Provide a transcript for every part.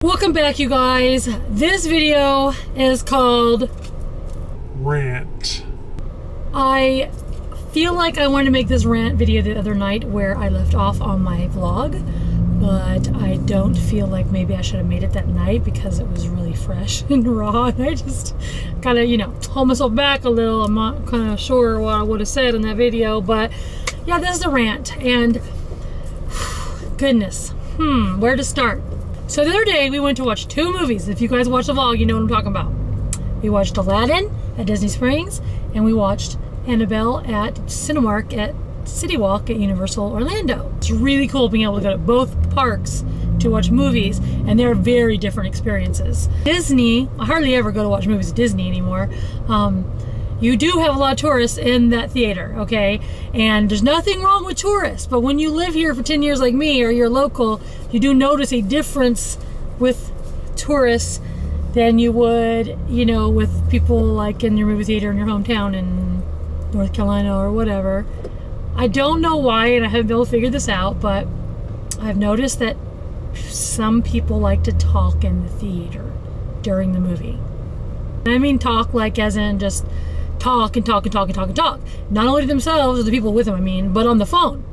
Welcome back, you guys. This video is called Rant. I feel like I wanted to make this rant video the other night where I left off on my vlog, but I don't feel like maybe I should have made it that night because it was really fresh and raw, and I just kind of, hold myself back a little. I'm not kind of sure what I would have said in that video, but yeah, this is a rant, and goodness, where to start? So the other day we went to watch two movies. If you guys watch the vlog, you know what I'm talking about. We watched Aladdin at Disney Springs, and we watched Annabelle at Cinemark at City Walk at Universal Orlando. It's really cool being able to go to both parks to watch movies, and they're very different experiences. Disney, I hardly ever go to watch movies at Disney anymore. You do have a lot of tourists in that theater, okay? And there's nothing wrong with tourists, but when you live here for 10 years like me, or you're local, you do notice a difference with tourists than you would, with people like in your movie theater in your hometown in North Carolina or whatever. I don't know why, and I haven't been able to figure this out, but I've noticed that some people like to talk in the theater during the movie. And I mean talk like as in just talk and talk and talk and talk and talk. Not only to themselves or the people with them, but on the phone.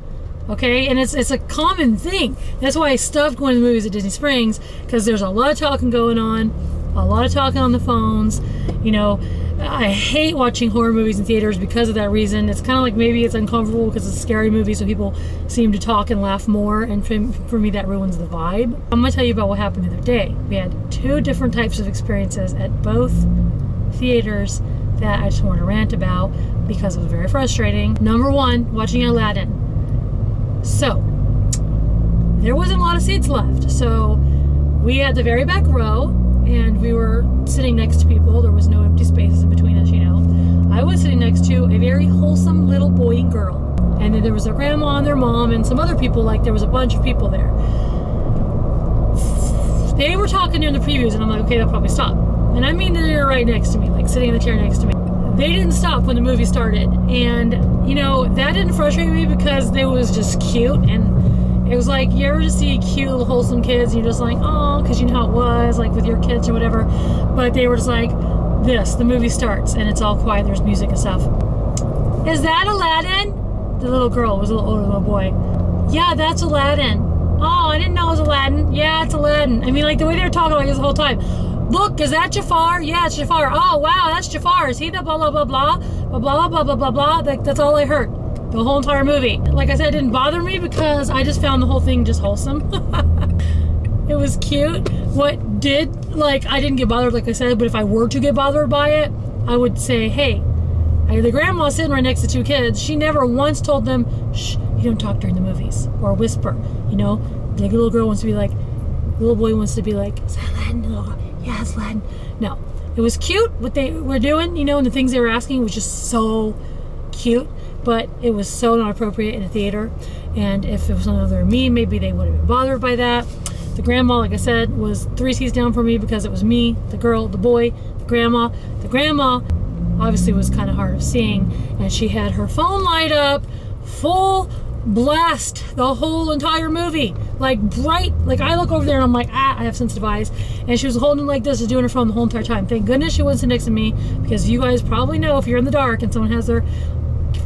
Okay, and it's a common thing. That's why I stopped going to the movies at Disney Springs, because there's a lot of talking going on, a lot of talking on the phones. I hate watching horror movies in theaters because of that reason. It's kind of like maybe it's uncomfortable because it's a scary movie, so people seem to talk and laugh more, and for me that ruins the vibe. I'm going to tell you about what happened the other day. We had two different types of experiences at both theaters that I just want to rant about because it was very frustrating. Number one, watching Aladdin. So, there wasn't a lot of seats left, so we had the very back row, and we were sitting next to people. There was no empty spaces in between us, I was sitting next to a very wholesome little boy and girl. And then there was their grandma and their mom and some other people, like there was a bunch of people there. They were talking during the previews, and I'm like, okay, they'll probably stop. And I mean they're right next to me, like sitting in the chair next to me. They didn't stop when the movie started. And, that didn't frustrate me because it was just cute. And it was like, you ever just see cute little wholesome kids, and you're just like, oh, because you know how it was, like with your kids or whatever. But they were just like, the movie starts, and it's all quiet, there's music and stuff. Is that Aladdin? The little girl was a little older than the boy. Yeah, that's Aladdin. Oh, I didn't know it was Aladdin. Yeah, it's Aladdin. I mean, like the way they were talking like this the whole time. Look, is that Jafar? Yeah, it's Jafar. Oh, wow, that's Jafar. Is he the blah, blah, blah, blah, blah, blah, blah, blah, blah, blah? That's all I heard the whole entire movie. Like I said, it didn't bother me because I just found the whole thing just wholesome. It was cute. What did, I didn't get bothered, like I said, but if I were to get bothered by it, I would say, hey, the grandma sitting right next to two kids, she never once told them, shh, you don't talk during the movies, or whisper, Like a little girl wants to be like, the little boy wants to be like, is that Aladdin? Yeah, it's Aladdin. No, it was cute what they were doing, and the things they were asking was just so cute, but it was so not appropriate in a theater. And if it was another me, maybe they would have been bothered by that. The grandma, like I said, was 3 seats down from me because it was me, the girl, the boy, the grandma. The grandma obviously was kind of hard of seeing, and she had her phone light up, full blast the whole entire movie, like bright. Like I look over there and I'm like, I have sensitive eyes, and she was holding like this, just doing her phone the whole entire time. Thank goodness she wasn't sitting next to me, because you guys probably know if you're in the dark and someone has their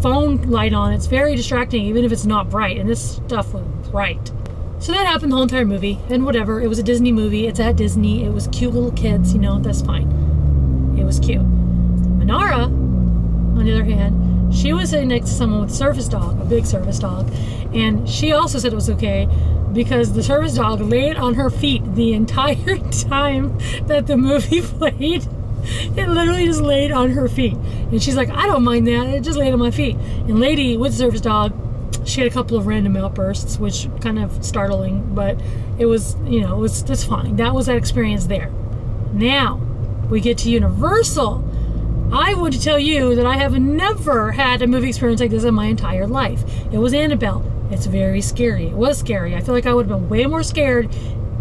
phone light on, it's very distracting even if it's not bright, and this stuff was bright. So that happened the whole entire movie, and whatever, it was a Disney movie, it's at Disney, it was cute little kids, that's fine. It was cute. Manara, on the other hand, she was sitting next to someone with a service dog, a big service dog, and she also said it was okay because the service dog laid on her feet the entire time that the movie played. It literally just laid on her feet, and she's like, I don't mind that, it just laid on my feet. And lady with the service dog, she had a couple of random outbursts, which kind of startling, but it was, it's fine. That was that experience there. Now we get to Universal. I want to tell you that I have never had a movie experience like this in my entire life. It was Annabelle. It's very scary. It was scary. I feel like I would have been way more scared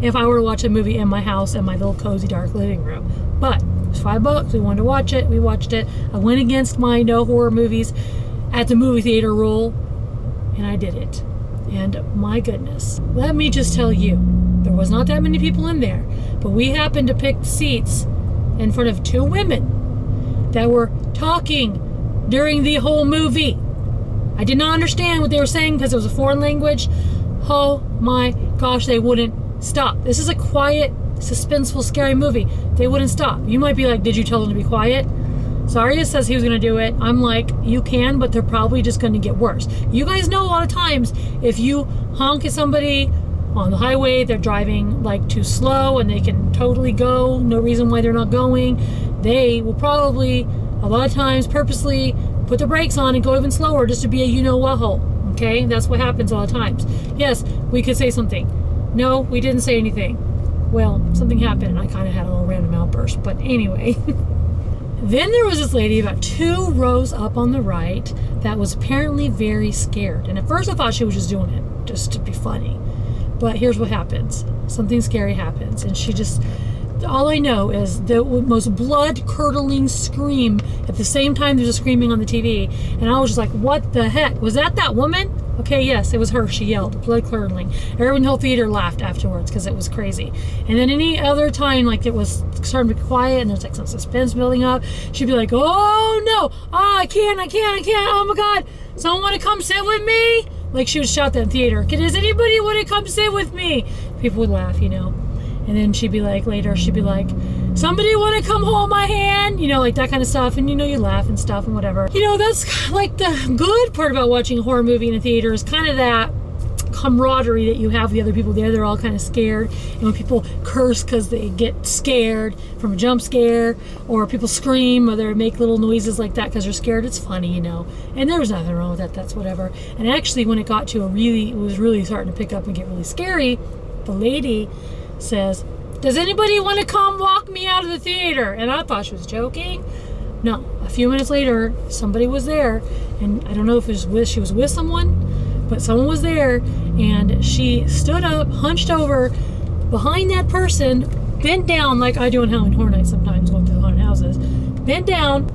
if I were to watch a movie in my house in my little cozy dark living room. But it was $5. We wanted to watch it. We watched it. I went against my no horror movies at the movie theater rule, and I did it. And my goodness, let me just tell you, the was not that many people in there, but we happened to pick seats in front of two women that were talking during the whole movie. I did not understand what they were saying because it was a foreign language. Oh my gosh, they wouldn't stop. This is a quiet, suspenseful, scary movie. They wouldn't stop. You might be like, did you tell them to be quiet? Zarya says he was going to do it. I'm like, you can, but they're probably just going to get worse. You guys know a lot of times if you honk at somebody on the highway, they're driving like too slow and they can totally go, no reason why they're not going. They will probably, a lot of times, purposely put the brakes on and go even slower just to be a you-know-what hole. Okay? That's what happens a lot of times. Yes, we could say something. No, we didn't say anything. Well, something happened and I kind of had a little random outburst. But anyway. Then there was this lady about 2 rows up on the right that was apparently very scared. And at first I thought she was just doing it just to be funny. But here's what happens. Something scary happens. And she just, all I know is the most blood-curdling scream at the same time there's a screaming on the TV. And I was just like, what the heck? Was that woman? Okay, yes, it was her. She yelled, blood-curdling. Everyone in the whole theater laughed afterwards because it was crazy. And then any other time, like it was starting to be quiet and there's like some suspense building up, she'd be like, oh no, oh, I can't, oh my God, someone want to come sit with me? Like she would shout that in theater, does anybody want to come sit with me? People would laugh, you know. And then she'd be like, later, she'd be like, somebody want to come hold my hand? You know, like that kind of stuff. And you know, you laugh and stuff and whatever. You know, that's like the good part about watching a horror movie in a theater is kind of that camaraderie that you have with the other people there. They're all kind of scared. And when people curse because they get scared from a jump scare, or people scream or they make little noises like that because they're scared, it's funny, you know. And there was nothing wrong with that. That's whatever. And actually, when it got to it was really starting to pick up and get really scary, the lady says, does anybody want to come walk me out of the theater? And I thought she was joking. No, a few minutes later, somebody was there, and I don't know if she was with someone, but someone was there, and she stood up, hunched over behind that person, bent down like I do on Halloween Horror Nights sometimes, going through the haunted houses, bent down,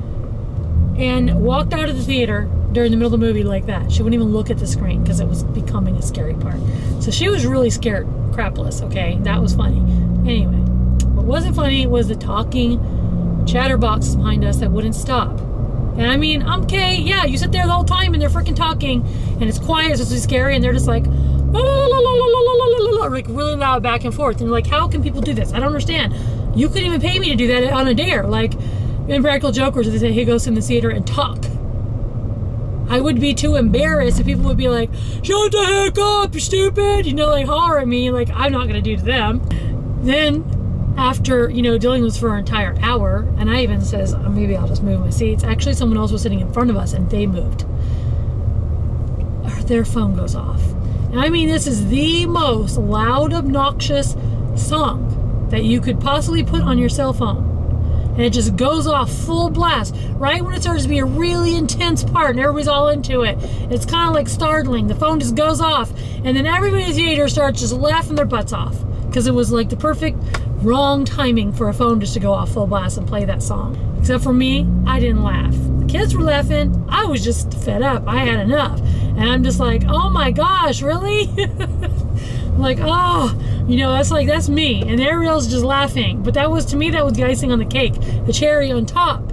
and walked out of the theater during the middle of the movie like that. She wouldn't even look at the screen because it was becoming a scary part. So she was really scared crapless, okay? That was funny. Anyway, what wasn't funny was the talking chatterboxes behind us that wouldn't stop. And I mean, okay, yeah, you sit there the whole time and they're freaking talking and it's quiet, it's just scary, and they're just like, la, la, la, la, la, la, la, la, la, like really loud back and forth. And you're like, how can people do this? I don't understand. You couldn't even pay me to do that on a dare. Like in Practical Jokers, they say he goes in the theater and talk. I would be too embarrassed if people would be like, shut the heck up, you stupid, you know, like holler at me. Like, I'm not gonna do to them. Then after, you know, dealing with this for an entire hour, and I even says, maybe I'll just move my seats. Actually, someone else was sitting in front of us and they moved. Their phone goes off. And I mean, this is the most loud, obnoxious song that you could possibly put on your cell phone. And it just goes off full blast right when it starts to be a really intense part and everybody's all into it. It's kind of like startling. The phone just goes off and then everybody in the theater starts just laughing their butts off because it was like the perfect wrong timing for a phone just to go off full blast and play that song. Except for me, I didn't laugh. The kids were laughing. I was just fed up. I had enough. And I'm just like, oh my gosh, really? Like, oh, you know, that's me. And everybody else is just laughing. But that was, to me, that was the icing on the cake. The cherry on top.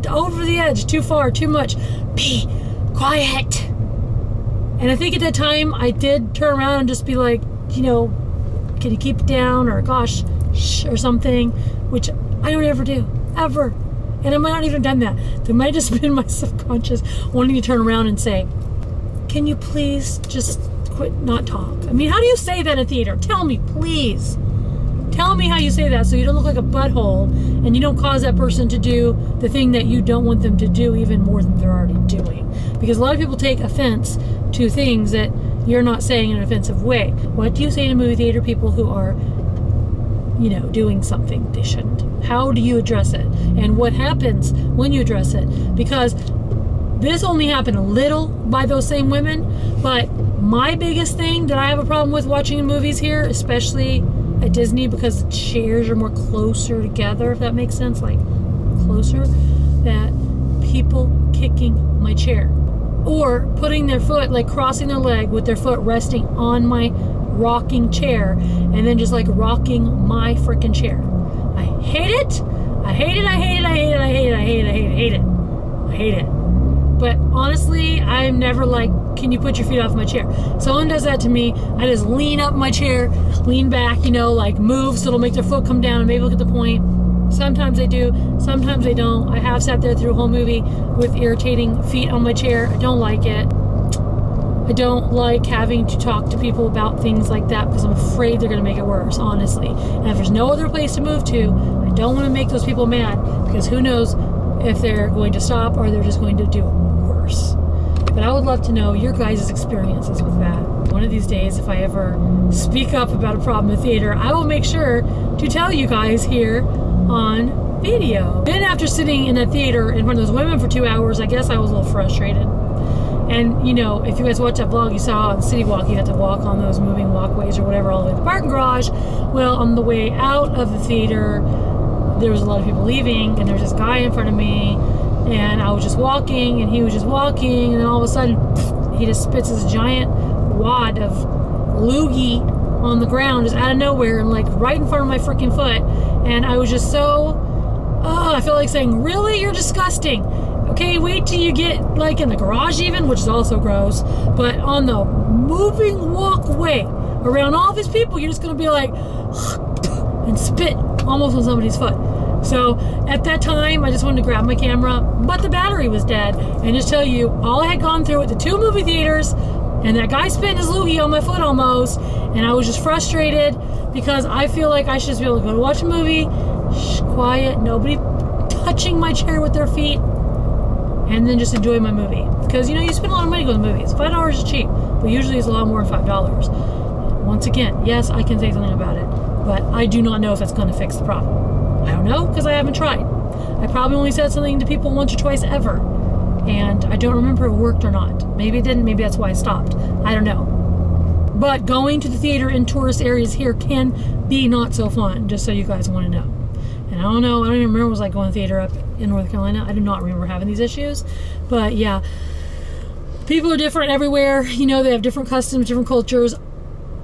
Over the edge, too far, too much. Be quiet. And I think at that time, I did turn around and just be like, you know, can you keep it down? Or gosh, shh, or something. Which I don't ever do, ever. And I might not even have done that. There might have just been my subconscious wanting to turn around and say, can you please just quit, not talk? I mean, how do you say that in a theater? Tell me, please. Tell me how you say that so you don't look like a butthole and you don't cause that person to do the thing that you don't want them to do even more than they're already doing. Because a lot of people take offense to things that you're not saying in an offensive way. What do you say to movie theater people who are, you know, doing something they shouldn't? How do you address it? And what happens when you address it? Because this only happened a little by those same women, but my biggest thing that I have a problem with watching in movies here, especially at Disney, because the chairs are more closer together, if that makes sense, like closer, that people kicking my chair or putting their foot, like crossing their leg with their foot resting on my rocking chair and then just like rocking my freaking chair. I hate it. I hate it. I hate it. I hate it. I hate it. I hate it. I hate it. I hate it. I hate it. But honestly, I'm never like, can you put your feet off my chair? Someone does that to me, I just lean up my chair, lean back, you know, like move so it'll make their foot come down and maybe look at the point. Sometimes they do, sometimes they don't. I have sat there through a whole movie with irritating feet on my chair. I don't like it. I don't like having to talk to people about things like that because I'm afraid they're going to make it worse, honestly. And if there's no other place to move to, I don't want to make those people mad because who knows if they're going to stop or they're just going to do it worse. But I would love to know your guys' experiences with that. One of these days, if I ever speak up about a problem in theater, I will make sure to tell you guys here on video. Then after sitting in a theater in front of those women for 2 hours, I guess I was a little frustrated. And you know, if you guys watch that vlog, you saw on City Walk, you had to walk on those moving walkways or whatever all the way to the parking garage. Well, on the way out of the theater, there was a lot of people leaving, and there was this guy in front of me, and I was just walking, and he was just walking, and then all of a sudden, he just spits this giant wad of loogie on the ground, just out of nowhere, and like right in front of my freaking foot, and I was just so, I feel like saying, really? You're disgusting. Okay, wait till you get like in the garage even, which is also gross, but on the moving walkway around all these people, you're just gonna be like, and spit almost on somebody's foot. So at that time, I just wanted to grab my camera, but the battery was dead, and just tell you, all I had gone through at the 2 movie theaters, and that guy spit his loogie on my foot almost, and I was just frustrated because I feel like I should just be able to go to watch a movie, quiet, nobody touching my chair with their feet, and then just enjoy my movie. Because, you know, you spend a lot of money going to movies. $5 is cheap, but usually it's a lot more than $5. Once again, yes, I can say something about it, but I do not know if it's going to fix the problem. I don't know, because I haven't tried. I probably only said something to people once or twice ever, and I don't remember if it worked or not. Maybe it didn't, maybe that's why I stopped. I don't know. But going to the theater in tourist areas here can be not so fun, just so you guys want to know. And I don't know, I don't even remember what it was like going to theater up in North Carolina. I do not remember having these issues. But yeah, people are different everywhere. You know, they have different customs, different cultures.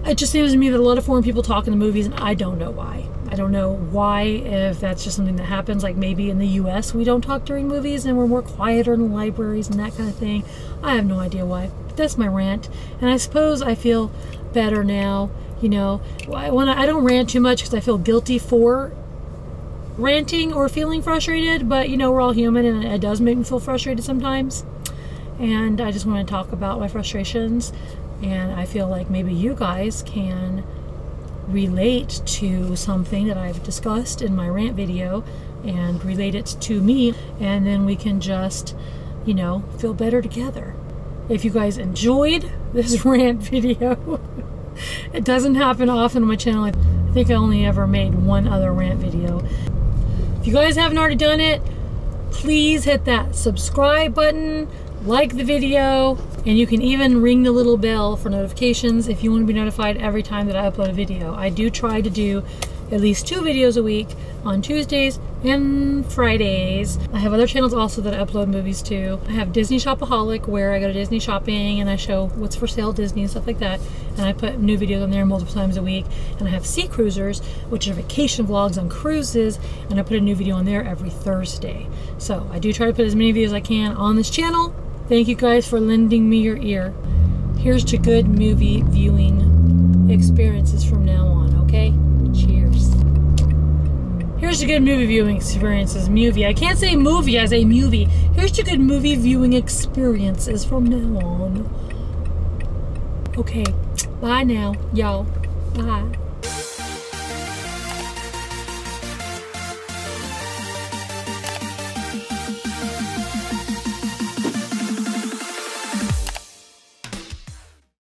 It just seems to me that a lot of foreign people talk in the movies, and I don't know why. I don't know why, if that's just something that happens, like maybe in the US we don't talk during movies and we're more quieter in the libraries and that kind of thing. I have no idea why. But that's my rant. And I suppose I feel better now, you know. I don't rant too much because I feel guilty for ranting or feeling frustrated, but you know, we're all human and it does make me feel frustrated sometimes. And I just want to talk about my frustrations, and I feel like maybe you guys can relate to something that I've discussed in my rant video and relate it to me, and then we can just, you know, feel better together. If you guys enjoyed this rant video, it doesn't happen often on my channel. I think I only ever made one other rant video. If you guys haven't already done it, please hit that subscribe button, like the video, and you can even ring the little bell for notifications if you want to be notified every time that I upload a video. I do try to do at least 2 videos a week on Tuesdays and Fridays. I have other channels also that I upload movies to. I have Disney Shopaholic, where I go to Disney shopping and I show what's for sale at Disney and stuff like that. And I put new videos on there multiple times a week. And I have Sea Cruisers, which are vacation vlogs on cruises, and I put a new video on there every Thursday. So I do try to put as many videos as I can on this channel. Thank you guys for lending me your ear. Here's to good movie viewing experiences from now on, okay? Cheers. Here's to good movie viewing experiences. Movie. I can't say movie, I say movie. Here's to good movie viewing experiences from now on. Okay. Bye now, y'all. Bye.